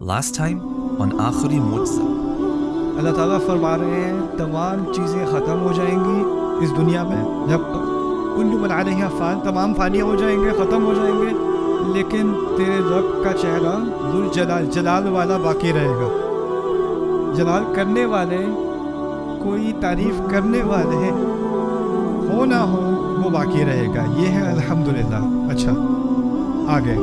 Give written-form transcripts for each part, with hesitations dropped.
Last time on آخری معجزہ اللہ تعالیٰ فرما رہے ہیں تمام چیزیں ختم ہو جائیں گی اس دنیا میں، جب کل من علیہا فان، تمام فانی ہو جائیں گے، ختم ہو جائیں گے، لیکن تیرے رب کا چہرہ ذوالجلال، جلال والا باقی رہے گا۔ جلال کرنے والے، کوئی تعریف کرنے والے ہو نہ ہو، وہ باقی رہے گا۔ یہ ہے الحمدللہ۔ اچھا آگے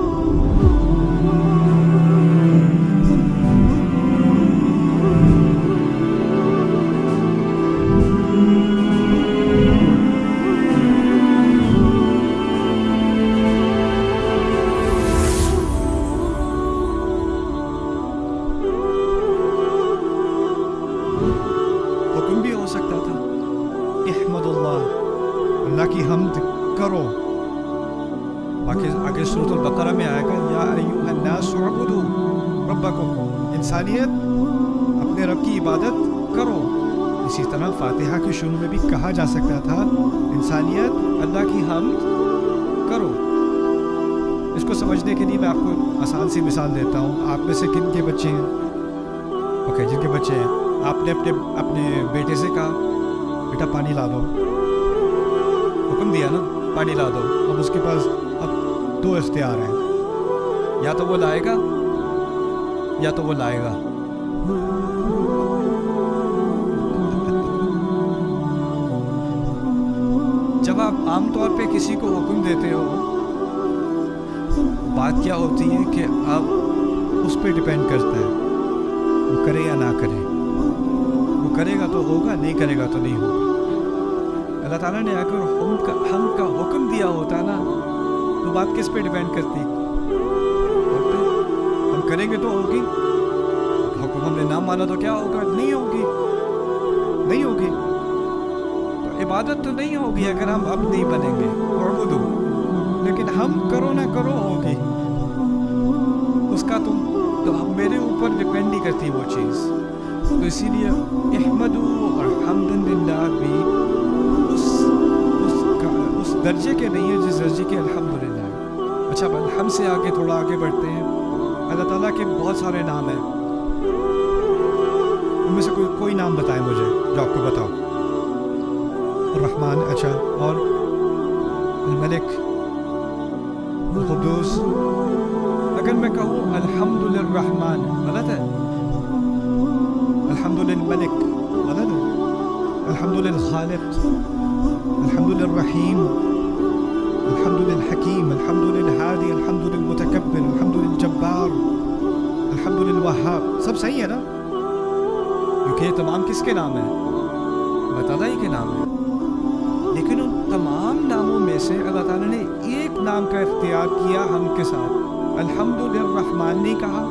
حکم بھی ہو سکتا تھا، احمد اللہ کی حمد کرو۔ باقی آگے سورۃ البقرہ میں آئے گا یا ایھا الناس اعبدوا ربکم، انسانیت اپنے رب کی عبادت کرو۔ اسی طرح فاتحہ کے شروع میں بھی کہا جا سکتا تھا انسانیت اللہ کی حمد کرو۔ اس کو سمجھنے کے لیے میں آپ کو آسان سی مثال دیتا ہوں۔ آپ میں سے کن کے بچے ہیں؟ اوکے، جن کے بچے ہیں، آپ نے اپنے بیٹے سے کہا بیٹا پانی لا دو، حکم دیا نا پانی لا دو۔ اب اس کے پاس اب دو اختیار ہیں، یا تو وہ لائے گا یا تو وہ لائے گا۔ جب آپ عام طور پہ کسی کو حکم دیتے ہو، بات کیا ہوتی ہے کہ اب اس پہ ڈیپینڈ کرتا ہے وہ کرے یا نہ کرے۔ وہ کرے گا تو ہوگا، نہیں کرے گا تو نہیں ہوگا۔ اللہ تعالیٰ نے اگر ہم کا حکم دیا ہوتا نا تو بات کس پہ ڈیپینڈ کرتی؟ ہم کریں گے تو ہوگی، حکم ہم نے نہ مانا تو کیا ہوگا؟ نہیں ہوگی، نہیں ہوگی۔ تو عبادت تو نہیں ہوگی اگر ہم اب نہیں بنیں گے اعبدو، لیکن ہم کرو نہ کرو ہوگی۔ اس کا تو میرے اوپر ڈیپینڈ نہیں کرتی وہ چیز۔ تو اسی لیے احمدو اور حمد للہ بھی اس درجے کے نہیں ہے جس درجے کے الحمدللہ ہے۔ اچھا ہم سے آگے تھوڑا آگے بڑھتے ہیں۔ اللہ تعالیٰ کے بہت سارے نام ہیں، ان میں سے کوئی نام بتائیں مجھے جو آپ کو بتاؤ۔ الرحمن، اچھا، اور الملک، القدوس۔ اگر میں کہوں الحمد للرحمن غلط ہے؟ الحمد للملک غلط ہے؟ الحمد للخالق، الحمد للرحیم، الحمد للحکیم، الحمد للہادی، الحمد للمتکبر، الحمد للجبار، الحمد للوہاب، سب صحیح ہے نا؟ کیونکہ یہ تمام کس کے نام ہیں؟ اللہ تعالیٰ ہی کے نام ہیں۔ لیکن ان تمام ناموں میں سے اللہ تعالیٰ نے ایک نام کا اختیار کیا ہم کے ساتھ۔ الحمد للرحمن نہیں کہا،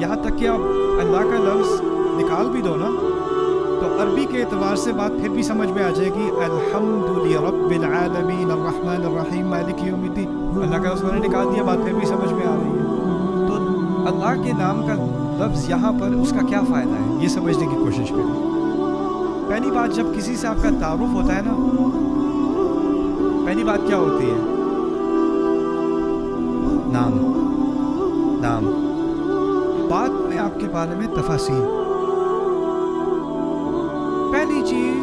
یہاں تک کہ آپ اللہ کا لفظ نکال بھی دو نا تو عربی کے اعتبار سے بات پھر بھی سمجھ میں آ جائے گی۔ الحمد لرب العالمین الرحمن الرحیم مالک یوم الدین، اللہ کا لفظ نکال دیا، بات پھر بھی سمجھ میں آ رہی ہے۔ تو اللہ کے نام کا لفظ یہاں پر اس کا کیا فائدہ ہے، یہ سمجھنے کی کوشش کریں۔ پہلی بات، جب کسی سے آپ کا تعارف ہوتا ہے نا، پہلی بات کیا ہوتی ہے؟ نام۔ بعد میں آپ کے بارے میں تفاصیل۔ پہلی چیز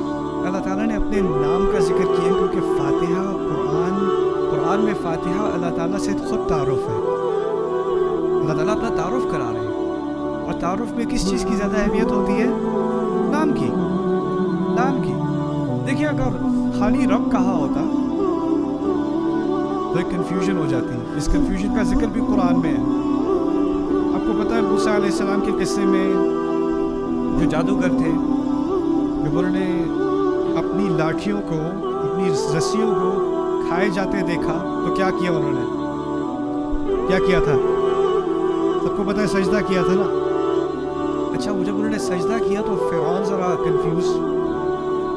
اللہ تعالیٰ نے اپنے نام کا ذکر کیا کیونکہ فاتحہ قرآن میں فاتحہ اللہ تعالیٰ سے خود تعارف ہے۔ اللہ تعالیٰ اپنا تعارف کرا رہے ہیں، اور تعارف میں کس چیز کی زیادہ اہمیت ہوتی ہے؟ نام کی۔ دیکھیے اگر خالی رب کہا ہوتا تو ایک کنفیوژن ہو جاتی ہے۔ اس کنفیوژن کا ذکر بھی قرآن میں ہے۔ آپ کو پتہ ہے موسیٰ علیہ السلام کے قصے میں جو جادوگر تھے، جب انہوں نے اپنی لاٹھیوں کو، اپنی رسیوں کو کھائے جاتے دیکھا تو کیا کیا انہوں نے؟ کیا کیا تھا؟ سب کو پتہ ہے، سجدہ کیا تھا نا۔ اچھا، وہ جب انہوں نے سجدہ کیا تو فرعون ذرا کنفیوز،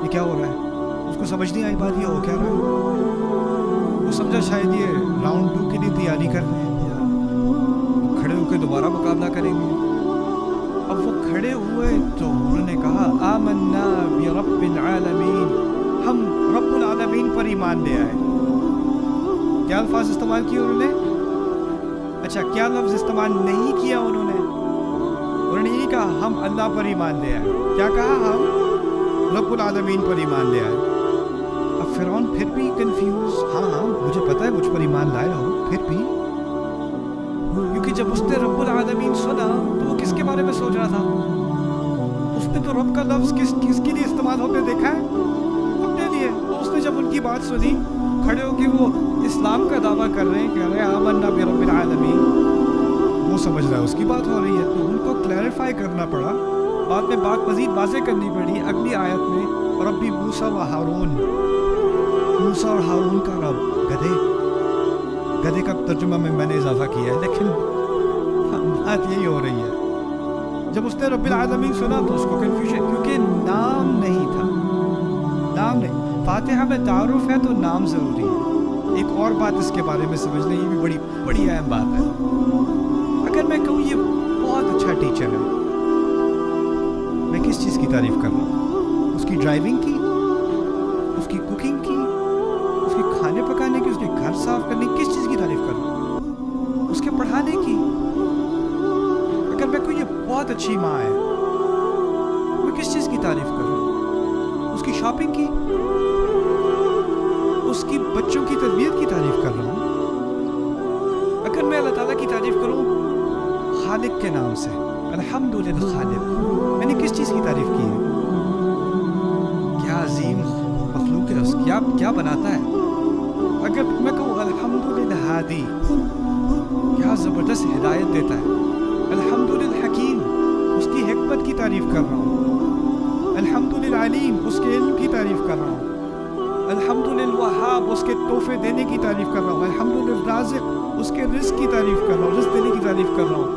یہ کیا ہو رہا ہے؟ اس کو سمجھ نہیں آئی بات، یہ ہو کیا رہا ہے؟ وہ سمجھا شاید یہ راؤنڈ 2 کے لیے تیاری کر رہے ہیں، کھڑے ہو کے دوبارہ مقابلہ کریں گے۔ اب وہ کھڑے ہوئے تو انہوں نے کہا آمنا برب العالمین، ہم رب العالمین پر ایمان لے آئے۔ کیا الفاظ استعمال کیے انہوں نے؟ اچھا، کیا لفظ استعمال نہیں کیا انہوں نے؟ کہا ہم اللہ پر ایمان لے آئے. کیا کہا؟ ہم رب العالمین پر ایمان لے آئے. اب فرعون پھر بھی کنفیوز. ہاں مجھے پتا ہے مجھ پر ایمان لائے ہو، پھر بھی کیونکہ جب اس نے رب العالمین سنا تو وہ کس کے بارے میں سوچ رہا تھا؟ اس نے تو رب کا لفظ کس کے لیے استعمال ہوتے دیکھا ہے؟ اپنے لیے. تو اس نے جب ان کی بات سنی، کھڑے ہو کے وہ اسلام کا دعویٰ کر رہے ہیں، کہہ رہے ہیں آمنا برب العالمین، وہ سمجھ رہا ہے اس کی بات ہو رہی ہے. تو ان کو کلیریفائی کرنا پڑا، بعد میں بات مزید واضح کرنی پڑی اگلی آیت میں. ربی موسیٰ و ہارون، موسیٰ اور ہارون کا رب. گدھے کا ترجمہ میں نے اضافہ کیا ہے، لیکن بات یہی ہو رہی ہے. جب اس نے رب العالمین سنا تو اس کو کنفیوژن، کیونکہ نام نہیں تھا. نام نہیں. فاتحہ میں تعارف ہے تو نام ضروری ہے. ایک اور بات اس کے بارے میں سمجھ لیں، یہ بھی بڑی اہم بات ہے. اگر میں کہوں یہ بہت اچھا ٹیچر ہے، میں کس چیز کی تعریف کر رہا ہوں؟ اس کی ڈرائیونگ کی، اس کی کوکنگ کی، اس کے کھانے پکانے کی، اس کے گھر صاف کرنے کی. کس چیز کی تعریف کر رہا ہوں؟ اس کے پڑھانے کی. اگر میں کوئی یہ بہت اچھی ماں ہے، میں کس چیز کی تعریف کر رہا ہوں؟ اس کی شاپنگ کی، اس کی بچوں کی تربیت کی تعریف کر رہا ہوں. اگر میں اللہ تعالیٰ کی تعریف کروں خالق کے نام سے، الحمدللہ خالق، میں نے کس چیز کی تعریف کی ہے؟ کیا عظیم مخلوق ہے، اس کیا بناتا ہے. اگر میں کہوں الحمدللہ ہادی، کیا زبردست ہدایت دیتا ہے. الحمدللہ حکیم، اس کی حکمت کی تعریف کر رہا ہوں. الحمدللہ علیم، اس کے علم کی تعریف کر رہا ہوں. الحمدللہ وہاب، اس کے تحفے دینے کی تعریف کر رہا ہوں. الحمدللہ رازق، اس کے رزق کی تعریف کر رہا ہوں، رزق دینے کی تعریف کر رہا ہوں.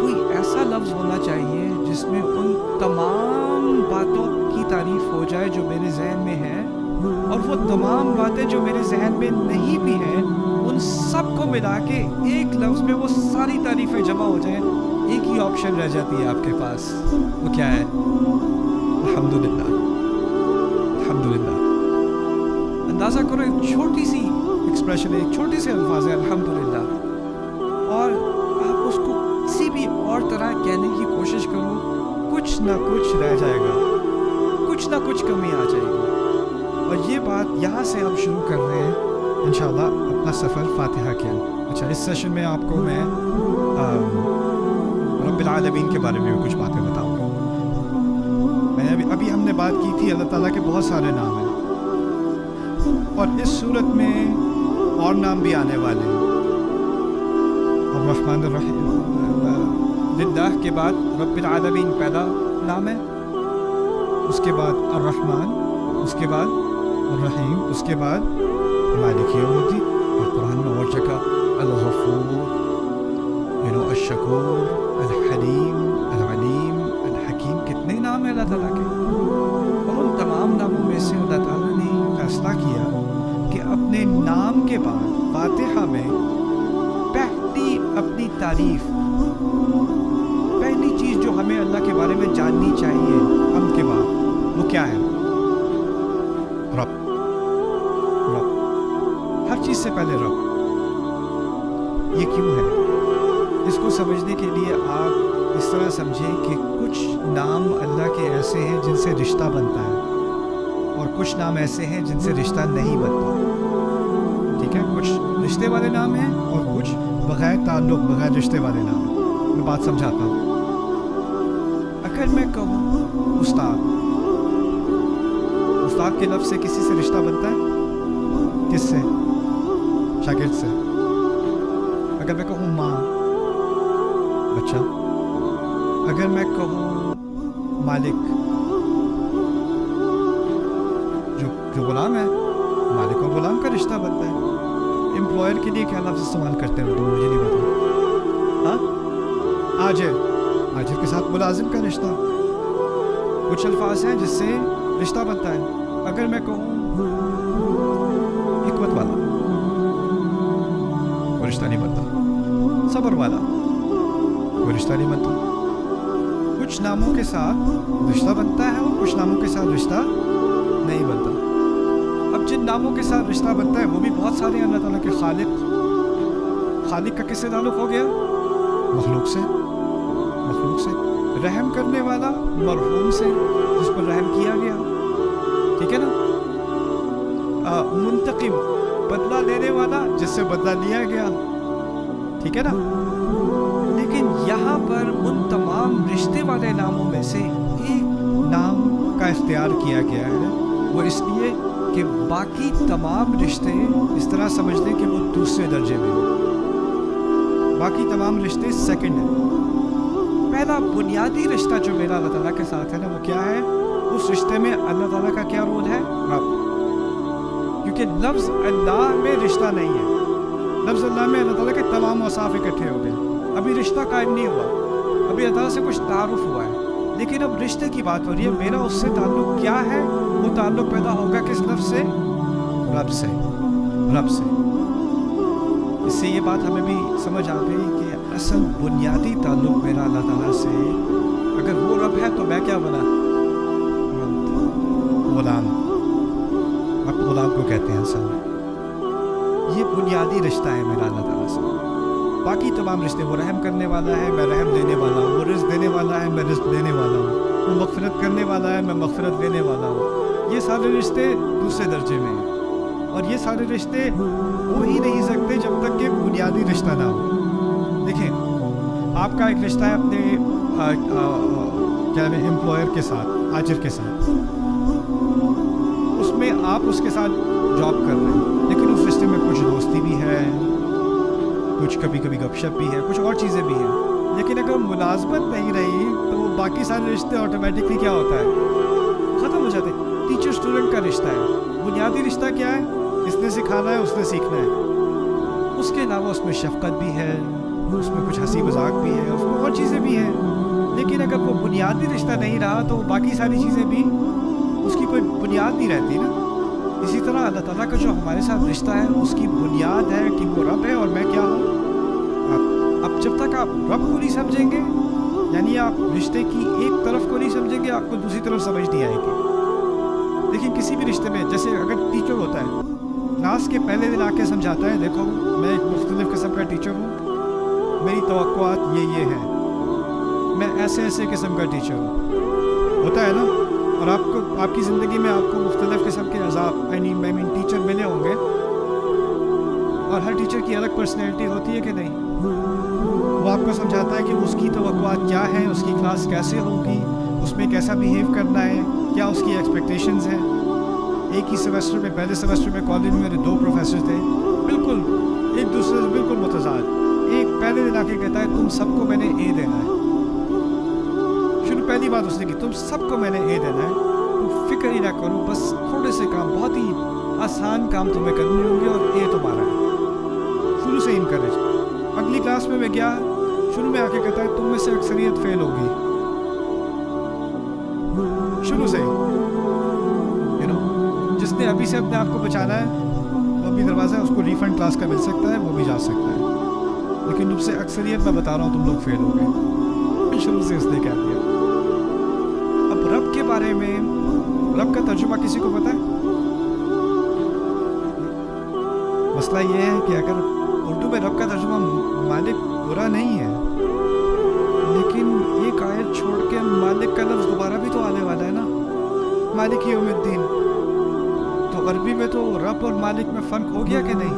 کوئی ایسا لفظ ہونا چاہیے جس میں ان تمام باتوں کی تعریف ہو جائے جو میرے ذہن میں ہے، اور وہ تمام باتیں جو میرے ذہن میں نہیں بھی ہیں ان سب کو ملا کے ایک لفظ میں وہ ساری تعریفیں جمع ہو جائیں. ایک ہی آپشن رہ جاتی ہے آپ کے پاس، وہ کیا ہے؟ الحمدللہ. الحمدللہ. اندازہ کرو، ایک چھوٹی سی ایکسپریشن، ایک چھوٹے سے الفاظ ہے الحمدللہ، اور آپ اس کو کسی بھی اور طرح کہنے کی کوشش کرو، کچھ نہ کچھ رہ جائے گا، کچھ نہ کچھ کمی آ جائے گی. اور یہ بات یہاں سے ہم شروع کر رہے ہیں انشاءاللہ اپنا سفر فاتحہ کیا. اچھا، اس سیشن میں آپ کو میں رب العالمین کے بارے میں بھی کچھ باتیں بتاؤں گا. میں ابھی ہم نے بات کی تھی اللہ تعالیٰ کے بہت سارے نام ہیں، اور اس صورت میں اور نام بھی آنے والے ہیں. الرحمن الرحیم، للہ کے بعد رب العالمین پہلا نام ہے، اس کے بعد الرحمن، اس کے بعد الرحیم، اس کے بعد مالک یوم الدین. اور قرآن میں اور جگہ الغفور، الشکور، الحلیم، العلیم، الحکیم. کتنے نام ہیں اللہ تعالیٰ کے، اور ان تمام ناموں میں سے اللہ تعالیٰ نے فیصلہ کیا کہ اپنے نام کے بعد فاتحہ میں پہلی اپنی تعریف، پہلی چیز جو ہمیں اللہ کے بارے میں جاننی چاہیے ہم کے بعد، وہ کیا ہے؟ رب. ہر چیز سے پہلے رب. یہ کیوں ہے؟ اس کو سمجھنے کے لیے آپ اس طرح سمجھیں کہ کچھ نام اللہ کے ایسے ہیں جن سے رشتہ بنتا ہے، اور کچھ نام ایسے ہیں جن سے رشتہ نہیں بنتا. ٹھیک ہے، کچھ رشتے والے نام ہیں اور کچھ بغیر تعلق، بغیر رشتے والے نام ہیں. میں بات سمجھاتا ہوں. اگر میں کہوں استاد کے لفظ سے کسی سے رشتہ بنتا ہے؟ کس سے؟ شاگرد سے. اگر میں کہوں ماں، بچہ. اگر میں کہوں مالک، جو غلام ہے، مالک اور غلام کا رشتہ بنتا ہے. امپلائر کے لیے کیا لفظ استعمال کرتے ہیں؟ مجھے نہیں پتا. ہاں، آجر کے ساتھ ملازم کا رشتہ. کچھ الفاظ ہیں جس سے رشتہ بنتا ہے. اگر میں کہوں حکمت والا، وہ رشتہ نہیں بنتا. صبر والا، وہ رشتہ نہیں بنتا. کچھ ناموں کے ساتھ رشتہ بنتا ہے اور کچھ ناموں کے ساتھ رشتہ نہیں بنتا. اب جن ناموں کے ساتھ رشتہ بنتا ہے وہ بھی بہت سارے ہیں. اللہ تعالیٰ کے خالق کا کس سے تعلق ہو گیا؟ مخلوق سے. रहम करने वाला मरहूम से जिस पर रहम किया गया, ठीक है ना, मुंतकिम बदला लेने वाला जिससे बदला लिया गया, ठीक है ना। लेकिन यहाँ पर उन तमाम रिश्ते वाले नामों में से एक नाम का इख्तियार किया गया है, वो इसलिए कि बाकी तमाम रिश्ते इस तरह समझ लें कि वो दूसरे दर्जे में हैं, बाकी तमाम रिश्ते सेकंड हैं। पहला बुनियादी रिश्ता जो मेरा अल्लाह ताला के साथ है ना, वो क्या है? उस रिश्ते में अल्लाह ताला का क्या रोल है? रब। क्योंकि लफ्ज़ अल्लाह में रिश्ता नहीं है, लफ्ज़ अल्लाह में अल्लाह ताला के तमाम औसाफ इकट्ठे हो गए, अभी रिश्ता कायम नहीं हुआ, अभी अल्लाह ताला से कुछ तारुफ हुआ है, लेकिन अब रिश्ते की बात हो रही है। मेरा उससे ताल्लुक़ क्या है? वो ताल्लुक़ पैदा होगा किस लफ्ज़ से? रब से, रब से। इससे ये बात हमें भी समझ आ गई कि असल बुनियादी ताल्लुक़ मेरा अल्लाह ताला से, अगर वो रब है तो मैं क्या बना? गुलाम। आप गुलाम को कहते हैं असल में। ये बुनियादी रिश्ता है मेरा अल्लाह ताला से। बाकी तमाम रिश्ते, वो रहम करने वाला है, मैं रहम देने वाला हूँ, वो रिज़्क़ देने वाला है, मैं रिज़्क़ देने वाला हूँ, वो मग़फ़िरत करने वाला है, मैं मग़फ़िरत देने वाला हूँ। ये सारे रिश्ते दूसरे दर्जे में हैं, और ये सारे रिश्ते हो ही नहीं सकते जब तक कि बुनियादी रिश्ता ना हो। देखिए, आपका एक रिश्ता है अपने क्या एम्प्लॉयर के साथ, हाजिर के साथ, उसमें आप उसके साथ जॉब कर रहे हैं, लेकिन उस रिश्ते में कुछ दोस्ती भी है, कुछ कभी कभी गपशप भी है, कुछ और चीज़ें भी हैं। लेकिन अगर मुलाजमत नहीं रही तो वो बाकी सारे रिश्ते ऑटोमेटिकली क्या होता है? ख़त्म हो जाते हैं। टीचर स्टूडेंट का रिश्ता है, बुनियादी रिश्ता क्या है? इसने सिखाना है, उसने सीखना है। उसके अलावा उसमें शफ़क़त भी है, उसमें कुछ हंसी मजाक भी है, उसमें और चीज़ें भी हैं। लेकिन अगर वो बुनियादी रिश्ता नहीं रहा तो बाकी सारी चीज़ें भी, उसकी कोई बुनियाद नहीं रहती ना। इसी तरह अल्लाह ताला का जो हमारे साथ रिश्ता है, उसकी बुनियाद है कि वो रब है और मैं क्या हूँ? अब जब तक आप रब को नहीं समझेंगे, यानी आप रिश्ते की एक तरफ को नहीं समझेंगे, आपको दूसरी तरफ समझ नहीं आएगी। देखिए, किसी भी रिश्ते में, जैसे अगर टीचर होता है, क्लास के पहले दिन आके समझाता है, देखो मैं एक मुख्तलिफ़ किस्म का टीचर हूँ, मेरी तवक्कुआत ये हैं, मैं ऐसे ऐसे किस्म का टीचर हूँ, होता है ना। और आपको आपकी ज़िंदगी में आपको मुख्तलिफ़ किस्म के अज़ाब आई मीन टीचर मिले होंगे, और हर टीचर की अलग पर्सनैलिटी होती है कि नहीं? वो आपको समझाता है कि उसकी तवक्कुआत क्या है, उसकी क्लास कैसे होगी, उसमें कैसा बिहेव करना है, क्या उसकी एक्सपेक्टेशंस हैं। एक ही सेमेस्टर में, पहले सेमेस्टर में कॉलेज में मेरे 2 प्रोफेसर थे, बिल्कुल एक दूसरे से बिल्कुल मुतज़ाद। एक पहले दिन आके कहता है तुम सबको मैंने ए देना है, पहली बात उसने की, तुम सबको मैंने ए देना है, तुम फिक्र ही ना करो, बस थोड़े से काम, बहुत ही आसान काम तुम्हें करने होंगे और ए तुम्हारा है। शुरू से इनकरेज। अगली क्लास में मैं गया, शुरू में आके कहता है तुम में से अक्सरियत फेल होगी, शुरू से ही। जिसने अभी से अपने आप को बचाना है, वो अभी दरवाज़ा है, उसको रिफंड क्लास का मिल सकता है, वो भी जा सकता है। लेकिन तुमसे अक्सरियत मैं बता रहा हूँ, तुम लोग फेल हो गए। शुरू से उसने क्या किया। अब रब के बारे में, रब का तर्जुमा किसी को पता है? मसला ये है कि अगर उर्दू में रब का तर्जुमा मालिक बुरा नहीं है, लेकिन एक आयत छोड़ के मालिक का लफ्ज़ दोबारा भी तो आने वाला है ना, मालिक यौमिद्दीन। तो अरबी में तो रब और मालिक में फ़र्क हो गया कि नहीं?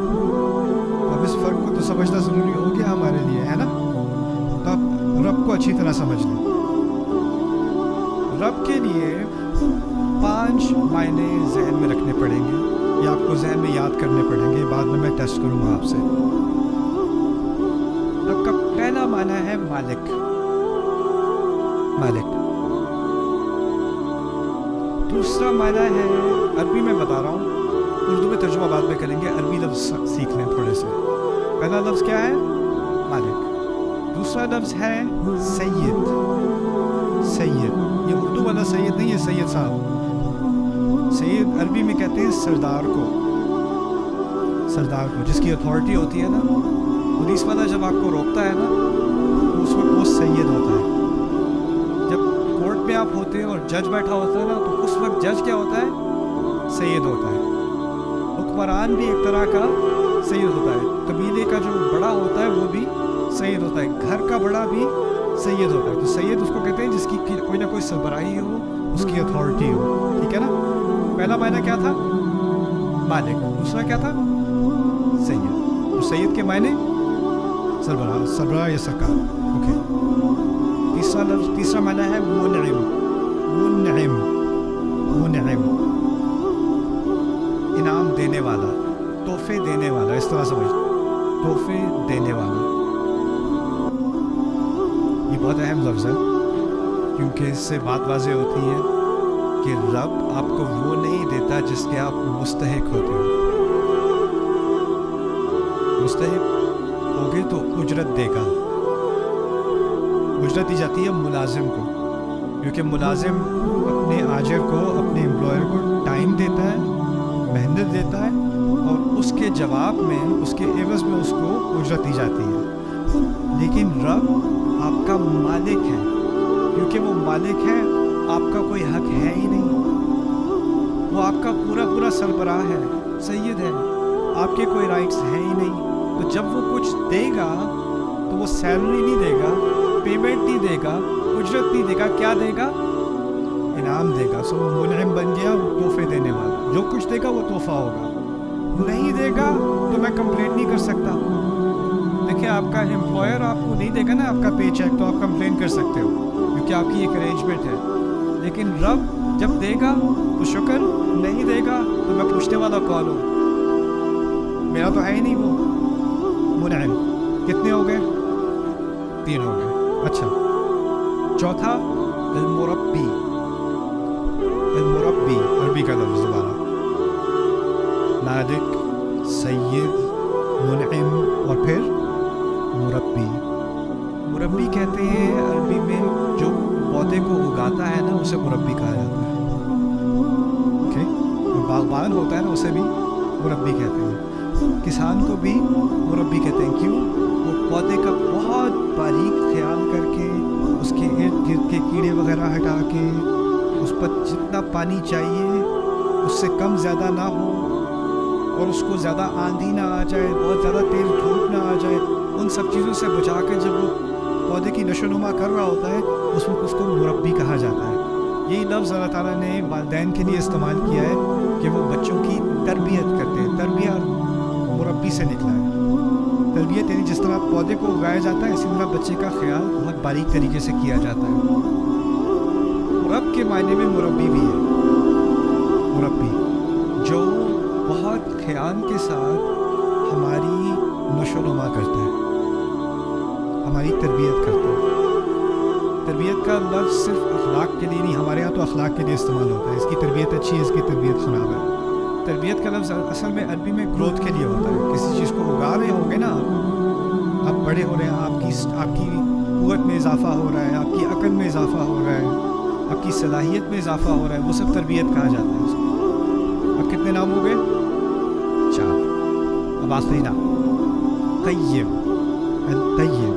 अब इस फ़र्क को तो समझना ज़रूरी हो गया हमारे लिए, है ना। तो आप रब को अच्छी तरह समझ लें। रब के लिए 5 मायने जहन में रखने पड़ेंगे, या आपको जहन में याद करने पड़ेंगे, बाद में मैं टेस्ट करूँगा आपसे। रब का पहला माना है मालिक, मालिक। दूसरा माना है, अरबी में बता रहा हूँ, उर्दू में तर्जुमा बाद में करेंगे, अरबी लफ्ज़ सीख लें थोड़े से। पहला लफ्ज़ क्या है? मालिक। दूसरा लफ्ज़ है सैयद, सैयद। ये उर्दू वाला सैयद नहीं है, सैयद साहब। सैयद अरबी में कहते हैं सरदार को, सरदार को, जिसकी अथॉरिटी होती है ना। पुलिस वाला जब आपको रोकता है ना, तो उस वक्त वो सैयद होता है। जब कोर्ट में आप होते हैं और जज बैठा होता है ना, तो उस वक्त जज क्या होता है? सैयद होता है। हुक्मरान भी एक तरह का सैयद होता है। कबीले का जो बड़ा होता है वो भी सैयद होता है, घर का बड़ा भी सैयद होता है। तो सैयद उसको कहते हैं जिसकी कोई ना कोई सरबराही हो, उसकी अथॉरिटी हो, ठीक है ना। पहला मायना क्या था? मालिक। दूसरा क्या था? सैयद। तो सैयद के मायने सरबराह या सरकार। ओके। तीसरा मायना है मुनइम। इनाम देने वाला, तोहफे देने वाला, इस तरह समझ, तोहफे देने वाला। ये बहुत अहम लफ्ज़ है क्योंकि इससे बात वाज़ेह होती है कि रब आपको वो नहीं देता जिसके आप मुस्तहिक होते हो। मुस्तहिक होगे तो उजरत देगा। उजरत दी जाती है मुलाजिम को, क्योंकि मुलाजिम अपने आजिर को, अपने एम्प्लॉयर को टाइम देता है, मेहनत देता है, और उसके जवाब में, उसके एवज़ में उसको उजरत दी जाती है। लेकिन रब आपका मालिक है, क्योंकि वो मालिक है, आपका कोई हक है ही नहीं। वो आपका पूरा सरबराह है, सैयद है, आपके कोई राइट्स हैं ही नहीं। तो जब वो कुछ देगा तो वो सैलरी नहीं देगा, पेमेंट नहीं देगा, उजरत नहीं देगा, क्या देगा? इनाम देगा। सो मुनइम बन गया, तोहफे देने वाला। जो कुछ देगा वो तोहफा होगा। नहीं देगा तो मैं कंप्लेंट नहीं कर सकता। देखिए, आपका एम्प्लॉयर आपको नहीं देगा ना आपका पे चेक, तो आप कंप्लेन कर सकते हो क्योंकि आपकी एक अरेंजमेंट है। लेकिन रब जब देगा तो शुक्र, नहीं देगा तो मैं पूछने वाला कौन हूँ? मेरा तो है ही नहीं वो मुनइम। कितने हो गए? 3 हो गए। अच्छा, चौथा अल-मुरब्बी। अल-मुरब्बी अरबी का लफ्ज़ दोबारा। मालिक, सैयद, मुनइम और फिर मुरब्बी। मुरब्बी कहते हैं अरबी में जो पौधे को उगाता है ना, उसे मुरब्बी कहा जाता है। ओके। जो बागबान होता है ना, उसे भी मुरब्बी कहते हैं। किसान को भी मुरब्बी कहते हैं। क्यों? वो पौधे का बहुत बारीक ख्याल करके, उसके इर्द गिर्द के कीड़े वगैरह हटा के, उस पर जितना पानी चाहिए उससे कम ज़्यादा ना हो, और उसको ज़्यादा आंधी ना आ जाए, बहुत ज़्यादा तेज़ धूप ना आ जाए, उन सब चीज़ों से बचा कर जब वो पौधे की नशोनुमा कर रहा होता है, उसमें उसको मुरब्बी कहा जाता है। यही लफ्ज़ अल्लाह ताला ने वालिदैन के लिए इस्तेमाल किया है कि वो बच्चों की तरबियत करते हैं। तरबियत मुरब्बी से निकला है। तरबियत यानी जिस तरह पौधे को उगाया जाता है, इसी तरह बच्चे का ख्याल बहुत बारीक तरीके से किया जाता है। रब के मायने में मुरब्बी भी है। मुरब्बी जो बहुत ख्याल के साथ हमारी नशोनुमा करता है, हमारी तरबियत करता है। तरबियत का लफ्ज़ सिर्फ अखलाक के लिए नहीं, हमारे यहाँ तो अखलाक के लिए इस्तेमाल होता है। इसकी तरबियत अच्छी है, इसकी तरबियत ख़राब है। तरबियत का लफ्ज़ असल में अरबी में ग्रोथ के लिए होता है। किसी चीज़ को उगा रहे होंगे ना आप बड़े हो रहे हैं, आपकी क़ुव्वत में इजाफ़ा हो रहा है, आपकी अक़ल में इजाफ़ा हो रहा है, आपकी सलाहियत में इजाफ़ा हो रहा है, वो सब तरबियत कहा जाता है उसको। अब कितने नाम हो गए? 4। अब आखिरी नाम क़य्यिम। अल-क़य्यिम।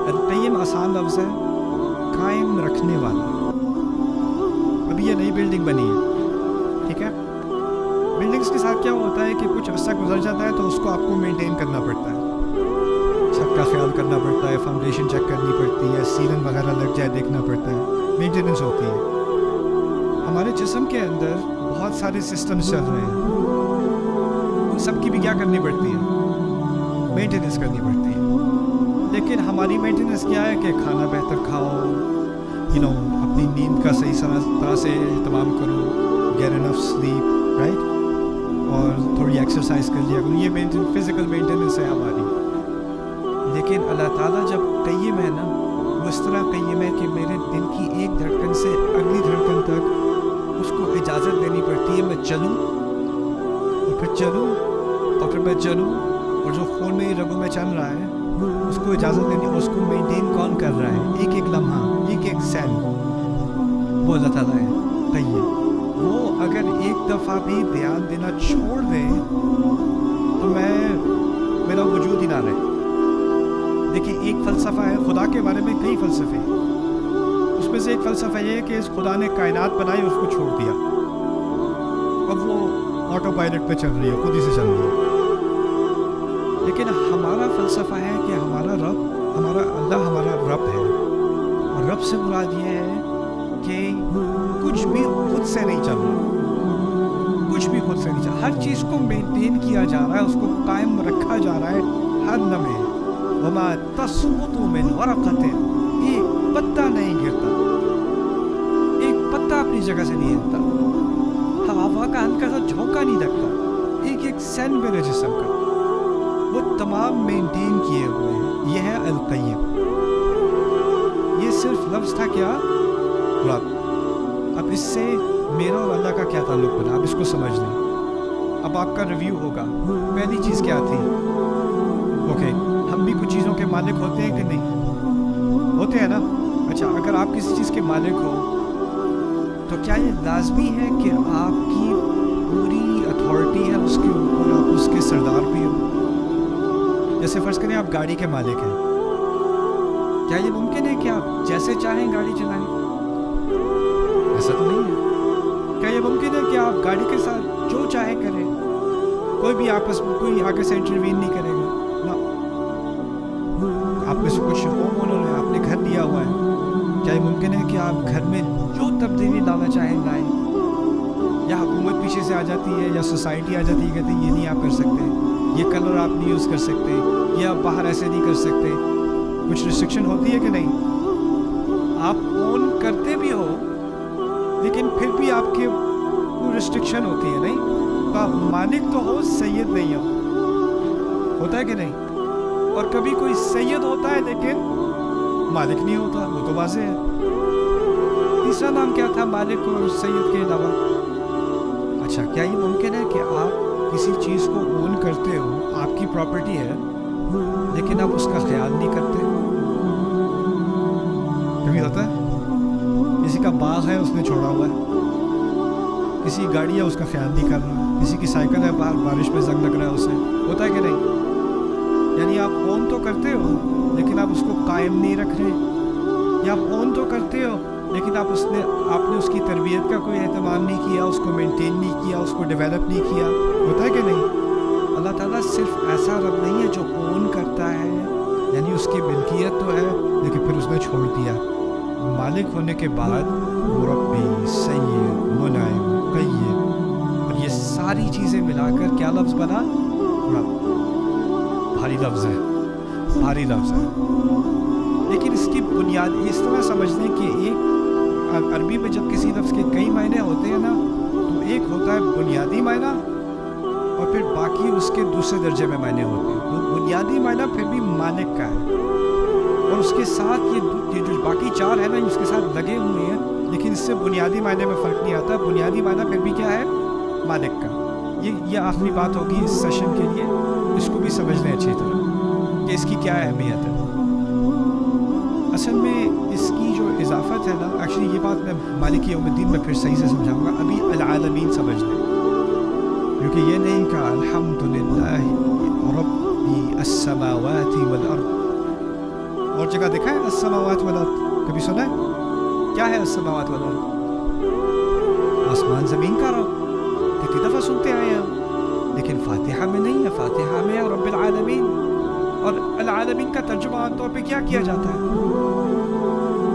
अल-क़य्यिम आसान लफ्ज़ है, कायम रखने वाला। अभी ये नई बिल्डिंग बनी है, ठीक है। बिल्डिंग्स के साथ क्या होता है कि कुछ अर्सा गुजर जाता है तो उसको आपको मेंटेन करना पड़ता है, छत का ख्याल करना पड़ता है, फाउंडेशन चेक करनी पड़ती है, सीलन वगैरह लग जाए देखना पड़ता है, मेंटेनेंस होती है। हमारे जिस्म के अंदर बहुत सारे सिस्टम्स चल रहे हैं, उन सब की भी क्या करनी पड़ती है? मेंटेनेंस करनी पड़ती है। लेकिन हमारी मेंटेनेंस क्या है कि खाना बेहतर खाओ, अपनी नींद का सही तरह से इहतमाम करो, गेट इनफ स्लीप, राइट, और थोड़ी एक्सरसाइज कर लिया करो। ये फिज़िकल मेंटेनेंस है हमारी। लेकिन अल्लाह ताला जब क़य्यिम है ना, वो इस तरह क़य्यिम है कि मेरे दिल की एक धड़कन से अगली धड़कन तक उसको इजाज़त देनी पड़ती है। मैं चलूँ और फिर चलूँ और फिर मैं चलूँ, और जो खून मेरी रगों में चल रहा है उसको इजाज़त देनी, उसको मेंटेन कौन कर रहा है? एक एक लम्हा, एक एक सेल, वो अल्लाह ताला है क़य्यिम। वो अगर एक दफ़ा भी ध्यान देना छोड़ दे तो मेरा वजूद ही ना रहे। देखिए, एक फ़लसफ़ा है खुदा के बारे में, कई फ़लसफ़े, उसमें से एक फ़लसफ़ा ये है कि इस खुदा ने कायनात बनाई, उसको छोड़ दिया, अब वो ऑटो पायलट पे चल रही है, खुद ही से चल रही है। लेकिन हमारा फ़लसफ़ा है कि हमारा रब اللہ ہمارا رب ہے، اور رب سے مراد یہ ہے کہ کچھ بھی خود سے نہیں چل رہا، کچھ بھی خود سے نہیں چل رہا، ہر چیز کو مینٹین کیا جا رہا ہے، اس کو قائم رکھا جا رہا ہے ہر لمحے۔ وما تسقط من ورقۃ، ایک پتا نہیں گرتا، ایک پتا اپنی جگہ سے نہیں ہلتا، ہوا کا ہلکا سا جھونکا نہیں لگتا، ایک ایک سیل میرے جسم کا وہ تمام مینٹین کیے ہوئے ہیں۔ یہ ہے القیم۔ یہ صرف لفظ تھا کیا؟ رب۔ اب اس سے میرا اور اللہ کا کیا تعلق بنا، اب اس کو سمجھ لیں۔ اب آپ کا ریویو ہوگا۔ پہلی چیز کیا تھی؟ اوکے، ہم بھی کچھ چیزوں کے مالک ہوتے ہیں کہ نہیں؟ ہوتے ہیں نا۔ اچھا، اگر آپ کسی چیز کے مالک ہو تو کیا یہ لازمی ہے کہ آپ کی پوری اتھارٹی ہے اس کے اوپر، آپ اس کے سردار بھی ہو؟ جیسے فرض کریں آپ گاڑی کے مالک ہیں، کیا یہ ممکن ہے کہ آپ جیسے چاہیں گاڑی چلائیں؟ ایسا تو نہیں ہے۔ کیا یہ ممکن ہے کہ آپ گاڑی کے ساتھ جو چاہے کریں، کوئی بھی آپس میں کوئی آگے سے انٹروین نہیں کرے گا؟ نہ۔ آپ میں سے کچھ ہوم اونر ہے، آپ نے گھر لیا ہوا ہے، کیا یہ ممکن ہے کہ آپ گھر میں جو تبدیلی لانا چاہیں لائیں؟ یا حکومت پیچھے سے آ جاتی ہے، یا سوسائٹی آ جاتی ہے، کہتے ہیں یہ نہیں آپ کر سکتے، یہ کلر آپ نہیں یوز کر سکتے، یہ آپ باہر ایسے نہیں کر سکتے؟ کچھ ریسٹرکشن ہوتی ہے کہ نہیں؟ آپ اون کرتے بھی ہو لیکن پھر بھی آپ کے کوئی ریسٹرکشن ہوتی ہے، نہیں؟ تو آپ مالک تو ہو، سید نہیں ہو، ہوتا ہے کہ نہیں؟ اور کبھی کوئی سید ہوتا ہے لیکن مالک نہیں ہوتا، وہ تو واضح ہے۔ تیسرا نام کیا تھا مالک اور سید کے علاوہ؟ اچھا، کیا یہ ممکن ہے کہ آپ کسی چیز کو اون کرتے ہو، آپ کی پراپرٹی ہے، لیکن آپ اس کا خیال نہیں کرتے؟ کبھی ہوتا ہے کسی کا باغ ہے، اس نے چھوڑا ہوا ہے، کسی گاڑی ہے، اس کا خیال نہیں کر رہا، کسی کی سائیکل ہے، باہر بارش میں زنگ لگ رہا ہے اسے، ہوتا ہے کہ نہیں؟ یعنی آپ اون تو کرتے ہو لیکن آپ اس کو قائم نہیں رکھ رہے، یا آپ اون تو کرتے ہو لیکن آپ نے اس کی تربیت کا کوئی اہتمام نہیں کیا، اس کو مینٹین نہیں کیا، اس کو ڈیولپ نہیں کیا، ہوتا ہے کہ نہیں؟ اللہ تعالیٰ صرف ایسا رب نہیں ہے جو اون کرتا ہے، یعنی اس کی ملکیت تو ہے لیکن پھر اس نے چھوڑ دیا، مالک ہونے کے بعد مربی، سید، منعم، قیم، اور یہ ساری چیزیں ملا کر کیا لفظ بنا؟ رب۔ بھاری لفظ ہے، بھاری لفظ ہے، لیکن اس کی بنیاد اس طرح سمجھ لیں کہ ایک عربی میں جب کسی لفظ کے کئی معنی ہوتے ہیں نا، تو ایک ہوتا ہے بنیادی معنی اور پھر باقی اس کے دوسرے درجے میں معنی ہوتے ہیں۔ تو بنیادی معنی پھر بھی مالک کا ہے، اور اس کے ساتھ یہ جو باقی چار ہے نا، اس کے ساتھ لگے ہوئے ہیں، لیکن اس سے بنیادی معنی میں فرق نہیں آتا۔ بنیادی معنی پھر بھی کیا ہے؟ مالک کا۔ یہ آخری بات ہوگی اس سیشن کے لیے، اس کو بھی سمجھ لیں اچھی طرح کہ اس کی کیا اہمیت ہے۔ اصل میں اس کی جو اضافت ہے نا، ایکچولی یہ بات میں مالک یوم الدین میں پھر صحیح سے سمجھاؤں گا، ابھی العالمین سمجھ لیں، کیونکہ یہ نہیں کہا الحمدللہ رب السماوات والارض، اور جگہ دیکھا ہے السماوات والارض؟ کبھی سنا ہے؟ کیا ہے السماوات والارض؟ آسمان زمین کا رب، کتنی دفعہ سنتے آئے ہیں، لیکن فاتحہ میں نہیں ہے، فاتحہ میں رب العالمین، اور العالمین کا ترجمہ عام طور پہ کیا کیا جاتا ہے؟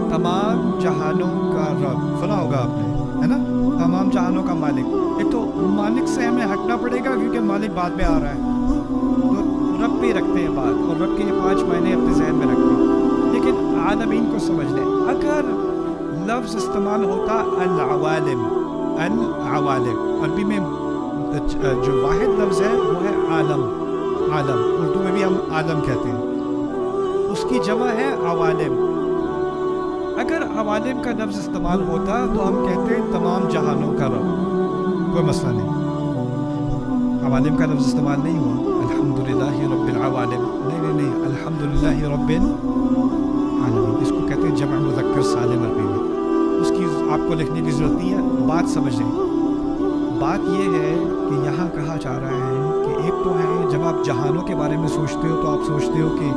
تمام جہانوں کا رب، سنا ہوگا آپ نے، ہے نا؟ تمام جہانوں کا مالک۔ ایک تو مالک سے ہمیں ہٹنا پڑے گا کیونکہ مالک بعد میں آ رہا ہے، تو رب پہ رکھتے ہیں بات، اور رب کے یہ 5 معنی اپنے ذہن میں رکھتے ہیں، لیکن عالمین کو سمجھ لیں۔ اگر لفظ استعمال ہوتا العوالم، العوالم، عربی میں جو واحد لفظ ہے وہ ہے عالم، عالم، اردو میں بھی ہم عالم کہتے ہیں، اس کی جمع ہے عوالم۔ اگر عوالم کا لفظ استعمال ہوتا تو ہم کہتے ہیں تمام جہانوں کا رب، کوئی مسئلہ نہیں۔ عوالم کا لفظ استعمال نہیں ہوا، الحمدللہ رب العوالم، نہیں، الحمدللہ رب العالمین، اس کو کہتے ہیں جمع مذکر سالم عربی میں، اس کی آپ کو لکھنے کی ضرورت نہیں ہے، بات سمجھ لیں۔ بات یہ ہے کہ یہاں کہا جا رہا ہے کہ ایک تو ہے جب آپ جہانوں کے بارے میں سوچتے ہو تو آپ سوچتے ہو کہ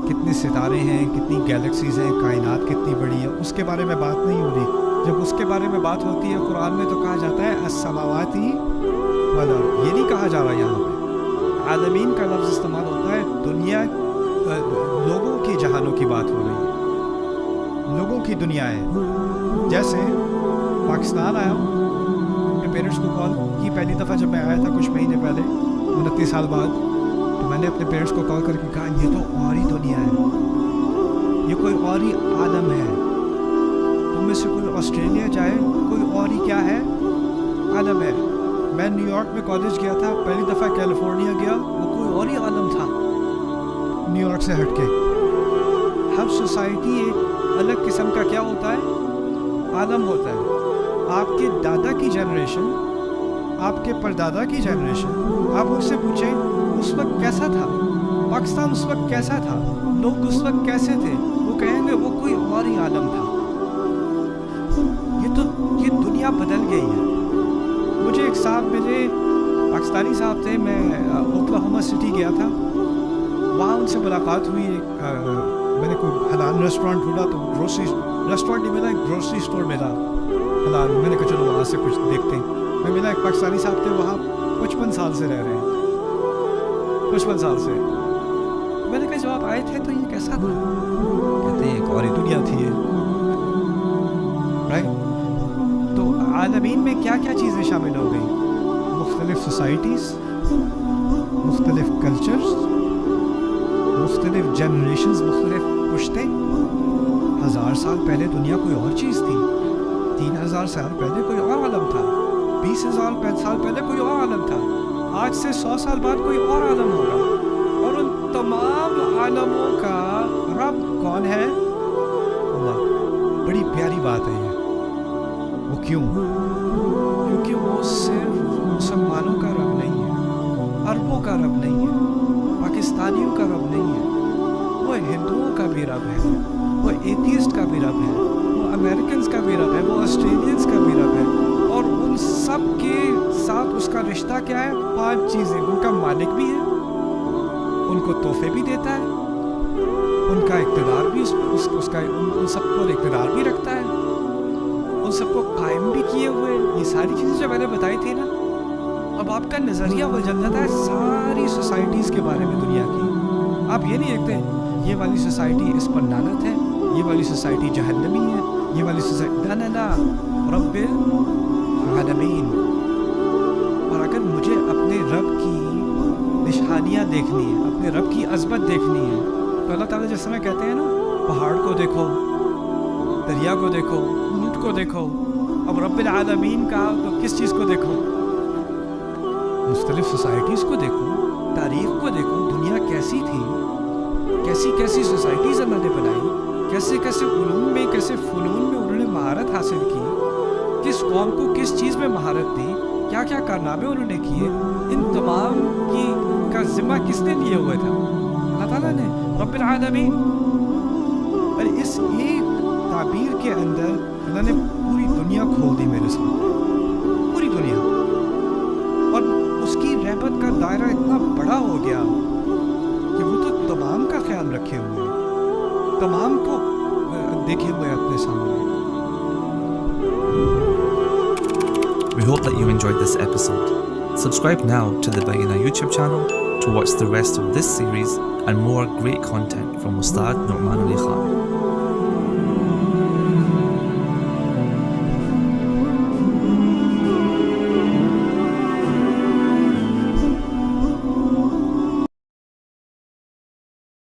کتنے ستارے ہیں، کتنی گیلیکسیز ہیں، کائنات کتنی بڑی ہے، اس کے بارے میں بات نہیں ہو رہی۔ جب اس کے بارے میں بات ہوتی ہے قرآن میں تو کہا جاتا ہے السماوات والارض، یہ نہیں کہا جا رہا یہاں پہ۔ عالمین کا لفظ استعمال ہوتا ہے دنیا लोगों की जहानों की बात हो रही है, लोगों की दुनिया है। जैसे पाकिस्तान आया हूँ, अपने पेरेंट्स को कॉल की पहली दफ़ा जब मैं आया था कुछ महीने पहले 29 साल बाद, तो मैंने अपने पेरेंट्स को कॉल करके कहा ये तो और ही दुनिया है, ये कोई और ही आलम है। तुम में से कोई ऑस्ट्रेलिया जाए, कोई और ही क्या है, आलम है। मैं न्यूयॉर्क में कॉलेज गया था, पहली दफ़ा कैलिफोर्निया गया, वो कोई और ही आलम था न्यूयॉर्क से हटके। हर सोसाइटी एक अलग किस्म का क्या होता है, आलम होता है। आपके दादा की जनरेशन, आपके परदादा की जनरेशन, आप उससे पूछें उस वक्त कैसा था, पाकिस्तान उस वक्त कैसा था, लोग उस वक्त कैसे थे, वो कहेंगे वो कोई और ही आलम था। ये दुनिया बदल गई है। मुझे एक साहब मिले, पाकिस्तानी साहब थे, मैं ओक्लाहोमा सिटी गया था, वहाँ उनसे मुलाकात हुई। मैंने कोई हलाल रेस्टोरेंट ढूंढा तो ग्रोसरी रेस्टोरेंट नहीं मिला, एक ग्रोसरी स्टोर मिला हलाल। मैंने कहा चलो वहाँ से कुछ देखते हैं। मैं मिला, एक पाकिस्तानी साहब थे, वहाँ 55 साल से रह रहे हैं, 55 साल से। मैंने कहा जब आप आए थे तो ये कैसा था? कहते हैं एक और ही दुनिया थी ये, राइट। तो आलमीन में क्या क्या चीज़ें शामिल हो गई, मुख्तलिफ सोसाइटीज़, मुख्तलिफ कल्चर्स, मुख्तलिफ जनरेशन्स, मुख्तलिफ पुश्तें। 1000 साल पहले दुनिया कोई और चीज़ थी, 3000 साल पहले कोई और आलम था, 20,000 साल पहले कोई और आलम था, आज से 100 साल बाद कोई और आलम होगा। और उन तमाम आलमों का रब कौन है? अल्लाह। बड़ी प्यारी बात है ये। वो क्यों? क्योंकि वो सिर्फ मुसलमानों का रब नहीं है, अरबों का रब नहीं है, पाकिस्तानियों का रब नहीं है, वो हिंदुओं का भी रब है, वो एथियस्ट का भी रब है, वो अमेरिकन्स का भी रब है, वो ऑस्ट्रेलियंस का भी रब है। और उन सब के साथ उसका रिश्ता क्या है? 5 चीज़ें। उनका मालिक भी है, उनको तोहफे भी देता है, उनका इक़्तिदार भी उसका उन सब पर इक़्तिदार भी रखता है, उन सबको कायम भी किए हुए। ये सारी चीज़ें जो मैंने बताई थी ना, अब आपका नज़रिया बदल जाता है सारी सोसाइटीज़ के बारे में दुनिया की। आप ये नहीं देखते ये वाली सोसाइटी इस पर लानत है, ये वाली सोसाइटी जहन्नमी है, ये वाली सोसाइटी ना रब्बिल आलमीन। और अगर मुझे अपने रब की निशानियाँ देखनी है, अपने रब की अज़मत देखनी है, तो अल्लाह ताला जिस समय कहते हैं ना, पहाड़ को देखो, दरिया को देखो, ऊँट को देखो, अब रब्बिल आलमीन कहा तो किस चीज़ को देखो? मुख्तलिफ सोसाइटीज़ को देखो, तारीख़ को देखो, दुनिया कैसी थी, कैसी कैसी सोसाइटीज़ अल्लाह ने बनाई, कैसे कैसे उलूम में, कैसे फ़ुनून में उन्होंने महारत हासिल की, किस कौम को किस चीज़ में महारत दी, क्या क्या कारनामे उन्होंने किए, इन तमाम की का ज़िम्मा किसने लिए हुए था? अल्लाह ताला ने, रब्बिल आलमीन। और इस एक ताबीर के अंदर अल्लाह ने पूरी दुनिया खोल दी मेरे सामने, पूरी दुनिया। और उसकी रहमत का दायरा इतना बड़ा हो गया कि वो तो तमाम का ख्याल रखे हुए हैं, तमाम को देखे हुए अपने सामने। We hope that you enjoyed this episode. Subscribe now to the Bayina YouTube channel to watch the rest of this series and more great content from Ustad Nu'man Ali Khan.